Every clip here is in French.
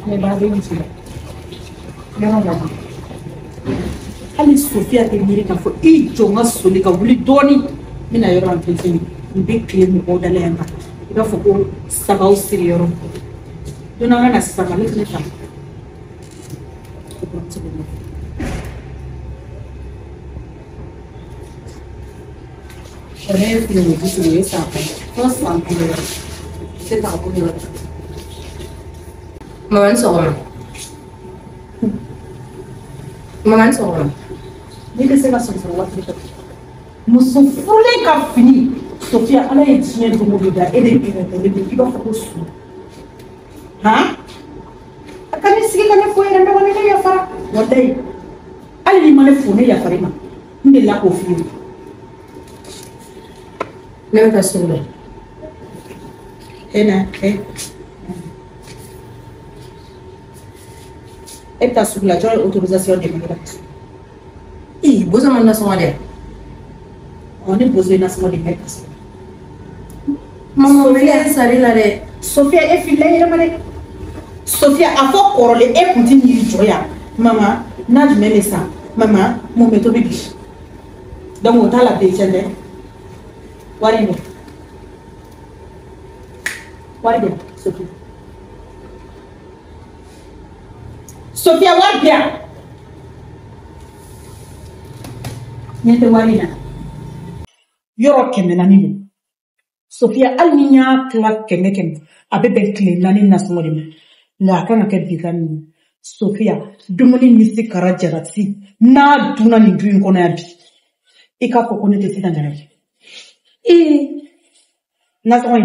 Mais bah, ben, c'est là. Ali Sophia te miri ka fo I jonga soli ka wuli doni mina yoro an tensini mbe clear mo odale yanga ida fo ko sabaw siri yoro dona ngana saba le ta Ormai fino a questo di questa non sta anche se fa come ma insomma ni que se va a hacer no sufule ka fini Sophia ala ye tiɲɛ dogo de da e de i b'a fɔ ko su ha a ka ne sigi ka ne fo yɛrɛ dɔgɔnin ne yafa walayi hali ni ma ne fo ne yafara i ma n delila k'o f'i ye ne bɛ taa sugu la e bɛ taa sugu la jɔn ye autorisation de ma bozo man nasɔngɔ dɛ ne bozo ye nasɔngɔ de ma e ka so mama bɛ sari la dɛ Sophia e filila yɛrɛma dɛ Sophia a fɔ kɔrɔlen e kun ti ɲiri jɔ yan mama n'a jumɛn bɛ san mama mun bɛ tobi bi donc o t'a la bɛɛ cɛn dɛ wari bɛ Sophia Sophia wari bɛ yan ɲɛ tɛ wari na yɔrɔ 400 don Sophia hali ni y'a tila 100 a bɛ bɛn tile 4 nasɔngɔ de ma nka a kan ka kɛ bi ka nin Sophia dumuni misi kara jarati n'a dunna nin du in kɔnɔ yan bi i k'a fɔ ko ne tɛ se ka ɲagami nasɔngɔ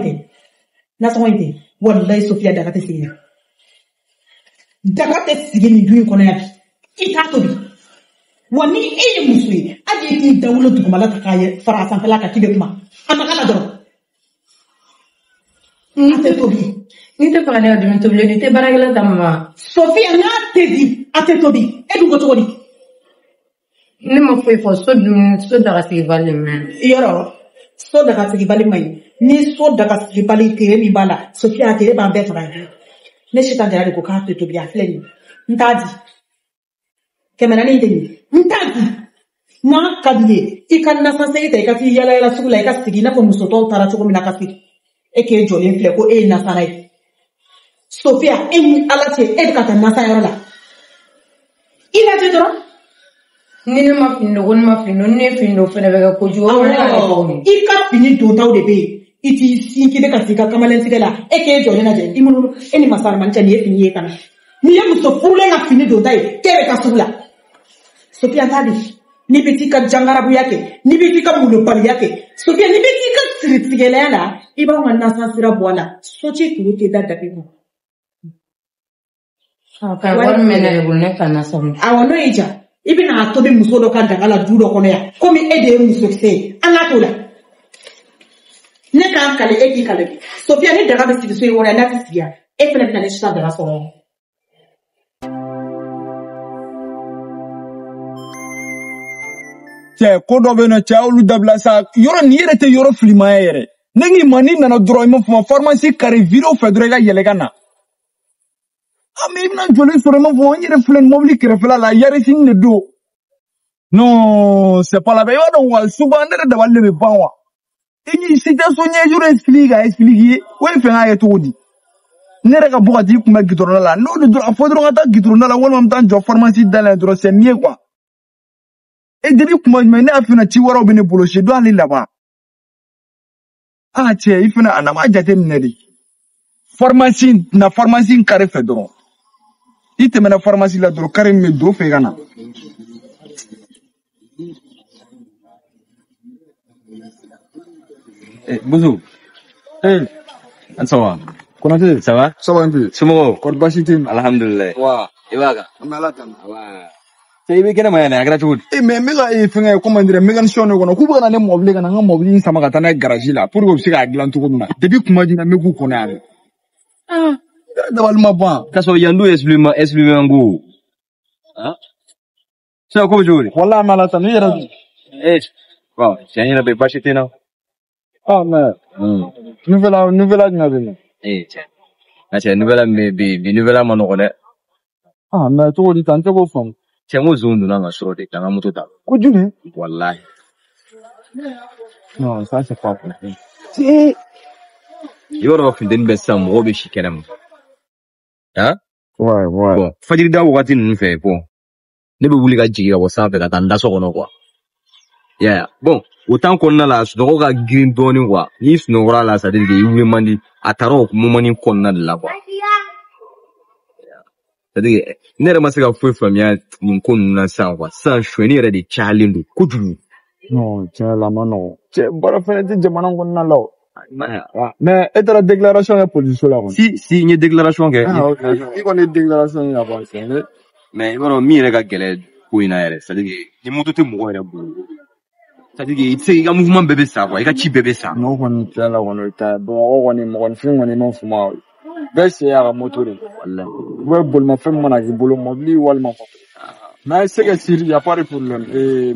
in tɛ walayi Sophia daga tɛ sigi yan daga tɛ sigi nin du in kɔnɔ yan bi i t'a tobi wa ni e ye muso ye hali i k'i dawolo dugumala ta k'a fara a sanfɛla kan k'i bɛ kuma a ma kala dɔrɔn a tɛ tobi ni tɛ fɛ ka ne ka dumuni tobilen ni tɛ baarakɛla ta mama Sophia n'a tɛ di a tɛ tobi e dun ko cogo di ne ma foyi fɔ so daga sigi bali mɛ yɔrɔ so daga sigi bali man ɲi ni so daga sigi bali tere min b'a la Sophia a tere b'an bɛɛ faga yan ne si tan jara de ko k'a tɛ tobi a filɛ nin n t'a di 400 tɛ nin n t'a di n'a ka di ye i ka nasasegi ta i ka t'i yala yala sugu la i ka sigi i n'a fɔ muso tɔw taara cogo min na ka sigi e k'e jɔlen filɛ ko e ye nasara ye Sophia e ni ala cɛ e bɛ ka taa nasayɔrɔ la i lajɛ dɔrɔn ni ne ma fini don ko ne ma fini don ni ne fini don fɛnɛ bɛ kɛ kojugu i ka fini dontaw de bɛ yen i t'i sin k'i bɛ ka sigi ka kamalentigɛ la e k'e jɔlen lajɛ i mununu e ni masaramani cɛ nin ye fini ye ka na n'i ye muso furulen ka fini donta ye k'e bɛ taa sugu la Sophia t'a di n'i bɛ t'i ka jangarabuya kɛ n'i bɛ t'i ka mulobaliya kɛ Sophia n'i bɛ t'i ka siritigɛlaya la i b'anw ka nasa sira bɔ a la soci tulu tɛ da dabi kɔnɔ. wari mɛnɛ de bolo ne ka nasɔngɔ awɔ n'o y'i ja i bɛna a tobi muso dɔ ka daga la du dɔ kɔnɔ yan komi e de ye musokisɛ ye an k'a to la ne k'an kale e k'i kale Sophia ni daga bɛ sigi so in kɔnɔ yan n'a tɛ sigi yan e fana bɛna ne sisan daga sɔrɔ yan. cɛ ko dɔ bɛ yen nɔ cɛ olu dabila sa yɔrɔ nin yɛrɛ tɛ yɔrɔ filimaya yɛrɛ ne k'i ma n'i nana dɔrɔn i ma fɔ pharmacie kari video fɛ dɔrɔn i ka yɛlɛ ka na mais i bɛna joli sɔrɔ i ma fɔ n yɛrɛ filɛ nin mobili kɛrɛfɛla la yarisini de don non c'est pas la peine i b'a dɔn wa souvent ne yɛrɛ dabali de bɛ ban wa i ni situation ɲɛjuru explique ka explique o ye fɛn k'a kɛ cogo di ne yɛrɛ ka bɔ ka t'i kunbɛn gidɔrɔnda la n'o de dɔrɔn a fɔ dɔrɔn ka taa gidɔrɔnda la walima n bɛ taa n jɔ pharmacie da la dɔrɔn c'est mieux quoi et depuis kuma jumɛn ne y'a fɛnɛ ci wɛrɛw bɛ ne bolo cɛ don hali laban cɛ i fɛnɛ a na ma jateminɛ de pharmacie kari fɛ dɔrɔn i tɛmɛna pharmacie la dɔrɔn kari min bɛ don fɛ i ka na Bonjour. Ça va? Konate Ça va? ça va un peu Somɔgɔw? kɔri baasi tɛ yen Alhamdulillah. wa I b'a kan? an bɛ ala tanu Cɛ i bɛ kɛnɛma yan dɛ a kɛra cogo di? mais n bɛ ka fɛngɛ comment dire mécanicien de kɔnɔ k'u bɛ ka na ne mɔbili ka na n ka mɔbili in sama ka taa n'a ye garage la pour que u bɛ se k'a dilan cogo min na depuis kuma jumɛn n bɛ k'u kɔnɔ yan dɛ dabali ma ban K'a sɔrɔ yan dun expliqué man go. Sisan ko bɛ cogo di? walahi an bɛ ala tanu i yɛrɛ Bon cɛ n yɛrɛ bɛ baasi tɛ n na. mais nouvelle jumɛn bɛ yen Cɛ. Cɛ nouvelle min bi nouvelle ma nɔgɔn dɛ. Ah, mais cogo di tan tɛ k'o faamu. Cɛ n ko zon donna n ka sɔrɔ de ka n ka moto ta. Ko jumɛn? Wallahi. Non, ça c'est pas possible. I b'a dɔn funteni bɛ sisan mɔgɔw bɛ si kɛnɛ ma. Hein? Ouais. Bon, fajiri da wagati ninnu fɛ bon. Ne bɛ wuli ka jigin ka bɔ sanfɛ ka taa n da so kɔnɔ quoi. Yeah. Bon, o temps kɔnɔna la sunɔgɔ ka girin dɔɔnin quoi. N'i sunɔgɔra la c'est-à-dire que i wuli man di. A taara o moment kɔnɔna de la quoi. C'est-à-dire que ne yɛrɛ ma se ka foyi faamuya nin ko ninnu na sisan quoi. Sisan sonyɛni yɛrɛ de cayalen don kojugu. Non, tiɲɛ la ma nɔgɔn. Cɛ baara fɛnɛ tɛ jamana kɔnɔna la o. Mais e taara déclaration kɛ police la kɔni. Si n ye déclaration kɛ. Ah ok. I kɔni ye déclaration kɛ ka ban sisan. Mais i b'a dɔn min yɛrɛ ka gɛlɛn ko in na yɛrɛ c'est-à-dire que ni moto tɛ mɔgɔ yɛrɛ bolo. C'est-à-dire que i tɛ se i ka mouvement bɛɛ bɛ sa quoi. I ka ci bɛɛ bɛ sa. N'o kɔni tiɲɛ la kɔni o tɛ. Bamakɔ kɔni mɔgɔninfin kɔni n'o fuma o. Bɛɛ se y'a ka moto de. Walahi. U bɛ bolimafɛn mana k'i bolo mɔbili walima moto. Mais c'est que s'il y a pas de problème,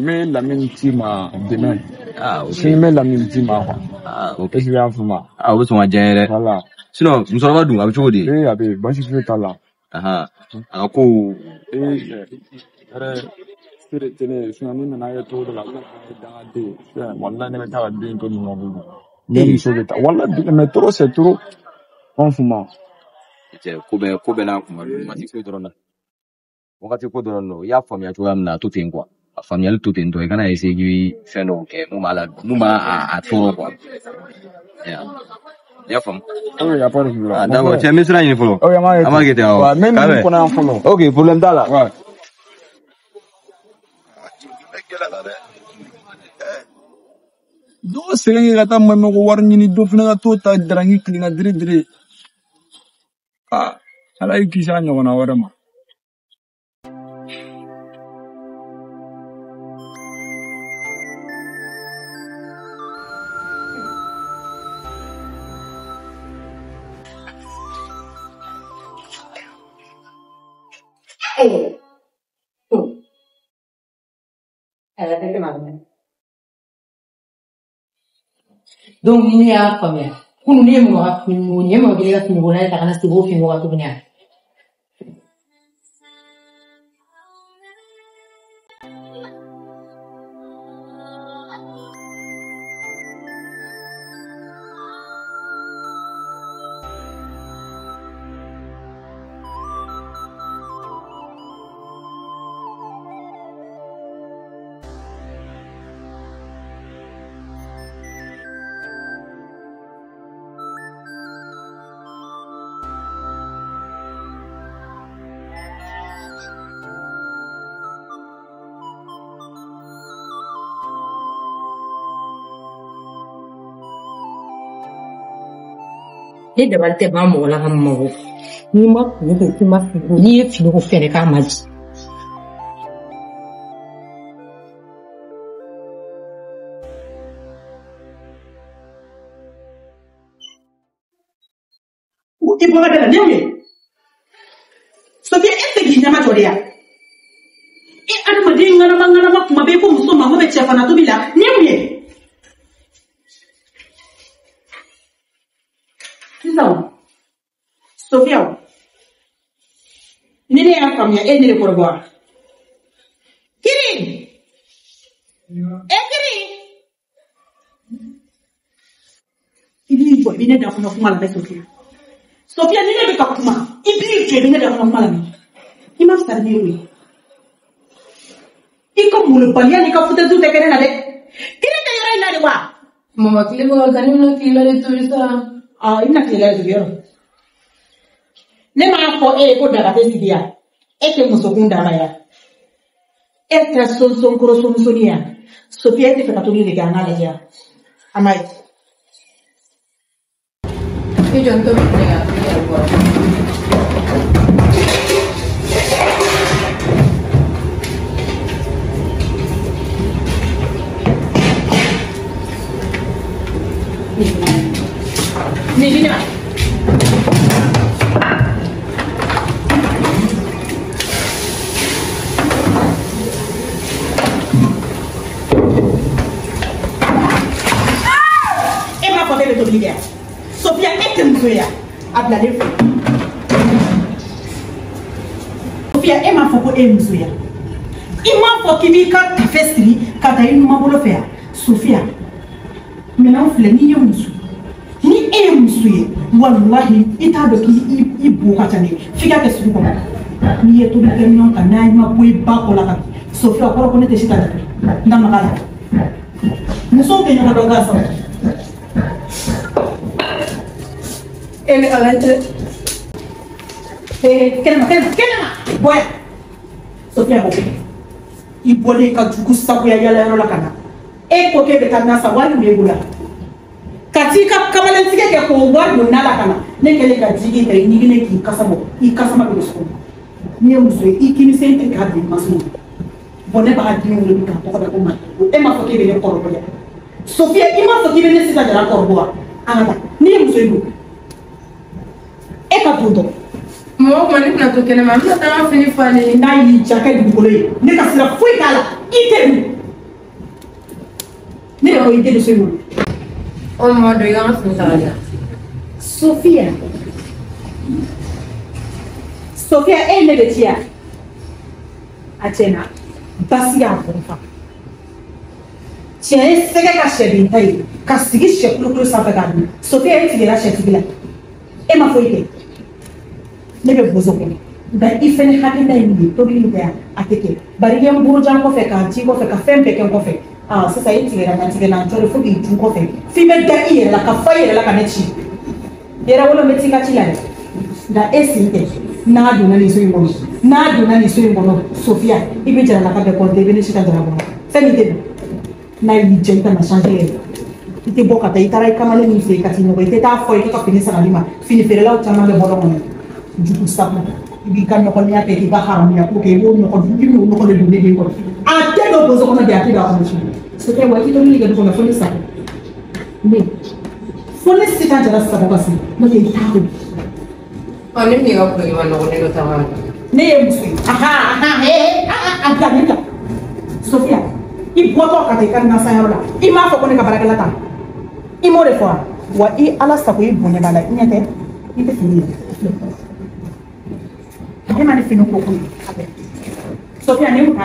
mais la même team demain. Ah, ok. C'est même la même team quoi. Ah, ok. Qu'est-ce qu'il y a pour moi? Ah, vous sont à gérer. Voilà. Sinon, nous sommes pas d'où, avec quoi dire? Avec, basi tu es là. Ah, alors quoi? C'est tenez, si on est dans la tour de la voilà, ne mettra pas bien comme nous. Même chose de voilà, mais trop c'est trop. En fumant. C'est kobe na kuma, mati ko drona. Wakati ko dɔrɔn no y'a faamuya cogoya min na a to ten quoi a faamuyali to ten tɔ i kana essayer k'i fɛn dɔw kɛ mun b'a tɔɔrɔ quoi i y'a faamu. Ok, y a pas de problème. Ah d'accord, cɛ n bɛ sira ɲini fɔlɔ. Ok, an b'a kɛ ten awɔ. Même ni kɔnɔ yan fɔlɔ. Ok, problème t'a la. Ouais. Dɔw sɛgɛn kɛ ka taa mamɛ ko wari ɲini dɔ fana ka t'o ta darangi kilen ka dire. Ah, ala y'i kisi a ɲɔgɔnna wɛrɛ ma. Donc, ni ne y'a faamuya kunun ne ye mɔgɔ ka fini ni ye mɔgɔ kelen ka fini ko n'a ta kana sigi o fini ko ka tuguni a. Ne dabali tɛ ban mɔgɔ la ka mɔgɔ n'i ma fini ko k'i ma fini ko n'i ye fini ko fɛnɛ k'a ma di. I bɔra da la ne ye Sophia e tɛ k'i ɲɛma jɔ de yan e adamaden ŋanama kuma bɛɛ ko muso mago bɛ cɛfana tobi la ne ye sisan Sophia ni ne y'a faamuya e ne de kɔrɔbɔra Kiri Kiri i b'i jɔ i bɛ ne da kɔnɔ kuma la bɛ Sophia ni ne bɛ ka kuma i b'i jɔ i bɛ ne da kɔnɔ kuma la i ma fisa ni ye i ka molobaliya n'i ka futɛtu tɛ kɛ ne na dɛ Kiri tɛ yɔrɔ in na de wa Mama tile bɛ ka ne bɛna tile la de tobi sa. I bɛna tile la de tobi yɔrɔ ne m'a fɔ e ye ko daga tɛ sigi yan e tɛ musokun dama yan e tɛ sonsɔnkɔrɔ somusonin yan Sophia e tɛ fɛ ka tobili de kɛ an k'a lajɛ yan a ma ye. I jɔ n tobi tile la i yɛrɛ bɔra. Nina. E m'a fɔ k'e bɛ tobili kɛ Sophia e tɛ muso ye a bilalen filɛ. Sophia e m'a fɔ ko e muso ya. I m'a fɔ k'i b'i ka tafe siri ka taa i numan bolo fɛ yan. Sophia, maintenant filɛ n'i ye muso. Ni e ye muso ye, wallahi i t'a dɔn k'i bo ka ca ne ye. F'i ka kɛ sugu kɔnɔ. N'i ye tobilikɛminɛnw ta n'a ma bɔ i ba kɔ la ka Sophia kɔrɔ ko ne tɛ se ka datugu. N da maga la. Musow tɛ ɲɔgɔn dɔn k'a sɔrɔ. E ni ala tɛ. Kɛnɛma. Bɔ yan. Sophia ko i bɔlen ka jugu sagoya yala yɔrɔ la ka na. E ko k'e bɛ taa n'a san wari min b'e bolo yan. Ka t'i ka kamalentigɛ kɛ k'o wari don n'a la ka na. Ne kɛlen ka jigi ta i ɲiginen k'i kasa bɔ. I kasama bɛ so kɔnɔ. N'i ye muso ye i kimisɛn tɛ k'a di maso. Bon ne b'a di wele k'a tɔgɔ da ko ma. E m'a fɔ k'e bɛ ne kɔrɔbɔ yan. Sophia i m'a fɔ k'i bɛ ne sisan jara kɔrɔbɔ wa? An ka taa. N'i ye muso ye don. E ka don dɔrɔn. Mɔgɔ ma ne tɛna to kɛnɛma n bɛna taa n ka fini falen. N'a y'i ja kɛ dugukolo ye ne ka sira foyi t'a la i tɛ dun. Ne de ko i tɛ de so in kɔnɔ. O ma dɔn i ka n ka fini ta ka di yan. Sophia e ne de ci yan. A tiɲɛna basi y'a bɔn fa. Tiɲɛ ye sɛgɛ ka sɛden ta ye ka sigi sɛ kulukulu sanfɛ k'a dun. Sophia e tigɛra sɛtigi la. E ma foyi kɛ. Ne bɛ bozo kɔnɔ. Nka i fɛnɛ hakilina ye min ye tobili min kɛ yan a tɛ kɛ. Bari i ye n burujan kɔfɛ k'a ji kɔfɛ ka fɛn bɛɛ kɛ n kɔfɛ. Sisan e tigɛra n tigɛ la n cɔ de fo k'i dun kɔfɛ. F'i bɛ da i yɛrɛ la ka fa i yɛrɛ la ka ne ci. Yɛrɛ wolo bɛ t'i ka ci la dɛ. Nka e sen tɛ. N'a donna nin so in kɔnɔ. N'a donna nin so in kɔnɔ Sophia i bɛ jaralaka bɛɛ kɔnte i bɛ ne si ka jara kɔnɔ. Fɛn min tɛ dun. N'a y'i jɛ i kana changer yɛrɛ. I tɛ bɔ ka taa i taara i kamalen min fɛ yen ka t'i nɔgɔ i tɛ taa fɔ i ka fini sarali ma. Fini feerelaw caman bɛ bɔ dɔ kɔnɔ. Jugu sabu i b'i ka nɔgɔniya kɛ k'i ka haramuya ko kɛ i b'o nɔgɔ dun i b'o nɔgɔ de dun ne den kɔrɔ. A tɛ dɔn bozo kɔnɔ bi a tɛ don a kɔnɔ si. Sophia wa i tɛ tobili kɛ du kɔnɔ fo ne sago. Ne fo ne se ka jara sago ka se n'o tɛ i t'a tobi. Ne min ka kulonkɛ ma nɔgɔ ne dɔ ta ma. Ne ye muso ye. A bila ne la. Sophia i bɔtɔ ka taa i ka nasanyɔrɔ la i m'a fɔ ko ne ka baarakɛla ta. I m'o de fɔ wa? Wa i ala sago i bonya b'a la i ɲɛ tɛ i tɛ fini ye. E ma ne fini ko kun Sophia ne ko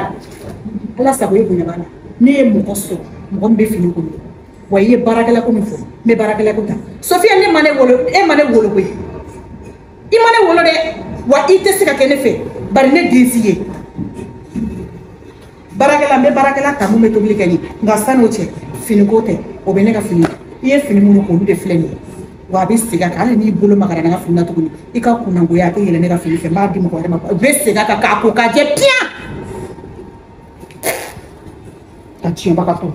ala sago e bonya bana ne ye mɔgɔ sɔrɔ mɔgɔ min bɛ fini ko wa i ye baarakɛla ko min fɔ n bɛ baarakɛla ko ta Sophia ne ma ne wolo e ma ne wolo koyi i ma ne wolo dɛ wa i tɛ se ka kɛ ne fɛ bari ne den si ye baarakɛla n bɛ baarakɛla ta mun bɛ tobili kɛ ni nka san'o cɛ fini ko tɛ o bɛ ne ka fini i ye fini minnu ko olu de filɛ nin ye wa a bɛ segin a kan hali n'i bolo magara ne ka fini na tuguni i ka kunnangoya a tɛ yɛlɛ ne ka fini fɛ n b'a di mɔgɔ wɛrɛ ma u bɛ segin a kan k'a ko k'a jɛ piyan ka tiɲɛbaga to